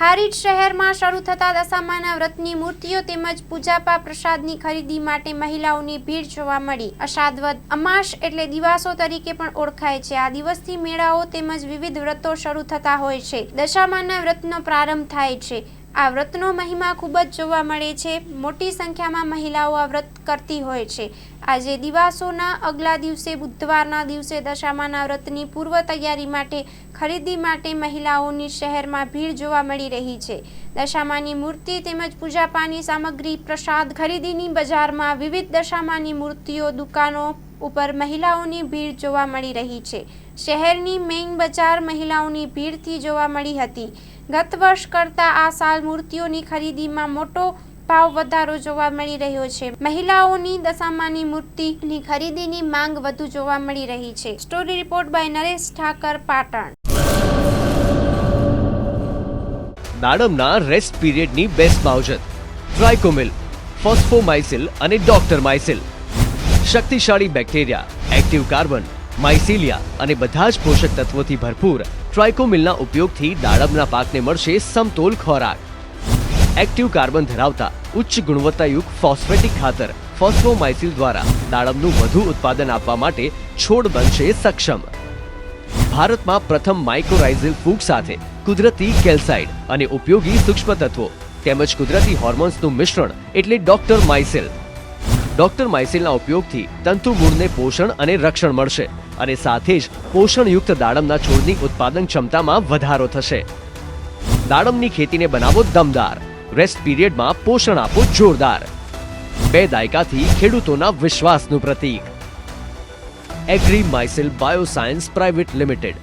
હારીજ શહેરમાં શરૂ થતા દશામાના વ્રતની મૂર્તિઓ તેમજ પૂજાપા પ્રસાદની ખરીદી માટે મહિલાઓની ભીડ જોવા મળી। અષાઢવદ અમાસ એટલે દિવાસો તરીકે પણ ઓળખાય છે। આ દિવસથી મેળાઓ તેમજ વિવિધ વ્રતો શરૂ થતા હોય છે। દશામાના વ્રતનો પ્રારંભ થાય છે। આ વ્રતનો મહિમા ખૂબ જ જોવા મળે છે। મોટી સંખ્યામાં મહિલાઓ આ વ્રત કરતી હોય છે। આજે દિવાસોના અગલા દિવસે બુધવારના દિવસે દશામાના વ્રતની પૂર્વ તૈયારી માટે ખરીદી માટે મહિલાઓની શહેરમાં ભીડ જોવા મળી રહી છે। દશામાની મૂર્તિ તેમજ પૂજાપાની સામગ્રી પ્રસાદ ખરીદીની બજારમાં વિવિધ દશામાની મૂર્તિઓ દુકાનો ઉપર મહિલાઓની ભીડ જોવા મળી રહી છે। શહેરની મેઇન બજાર મહિલાઓની ભીડથી જોવા મળી હતી। ગત વર્ષ કરતા આ સાલ મૂર્તિઓની ખરીદીમાં મોટો ભાવ વધારો જોવા મળી રહ્યો છે। મહિલાઓની દશામાની મૂર્તિની ખરીદીની માંગ વધુ જોવા મળી રહી છે। Story report by Naresh Thakar, Patan. દાડમના રેસ્ટ પીરિયડની બેસ્ટ માવજત ટ્રાઇકોમિલ, ફોસ્ફોમાઇસિલ અને ડોક્ટર માઇસિલ। શક્તિશાળી બેક્ટેરિયા, એક્ટિવ કાર્બન, માઇસિલિયા અને બધા જ પોષક તત્વોથી ભરપૂર ટ્રાઇકોમિલના ઉપયોગથી દાડમના પાકને મળશે સમતોલ ખોરાક। એક્ટિવ કાર્બન ધરાવતા ઉચ્ચ ગુણવત્તાયુક્ત ફોસ્ફેટિક ખાતર ફોસ્ફોમાઇસિલ દ્વારા દાડમનું વધુ ઉત્પાદન આપવા માટે છોડ બનશે સક્ષમ। ભારતમાં પ્રથમ માઇક્રોરાઇઝલ ફૂગ સાથે કુદરતી કેલ્સાઇડ અને ઉપયોગી સૂક્ષ્મ તત્વો તેમજ કુદરતી હોર્મોન્સનું મિશ્રણ એટલે ડોક્ટર માઇસિલ। ડોક્ટર માઇસિલના ઉપયોગથી તંતુમૂળને પોષણ અને રક્ષણ મળશે અને સાથે જ પોષણયુક્ત દાડમના છોડની ઉત્પાદન ક્ષમતામાં વધારો થશે। દાડમની ખેતીને બનાવો દમદાર, રેસ્ટ પીરિયડમાં પોષણ આપો જોરદાર। 2 દાયકાથી ખેડૂતોના વિશ્વાસનું પ્રતીક। એગ્રી માઇસિલ બાયોસાયન્સ પ્રાઇવેટ લિમિટેડ।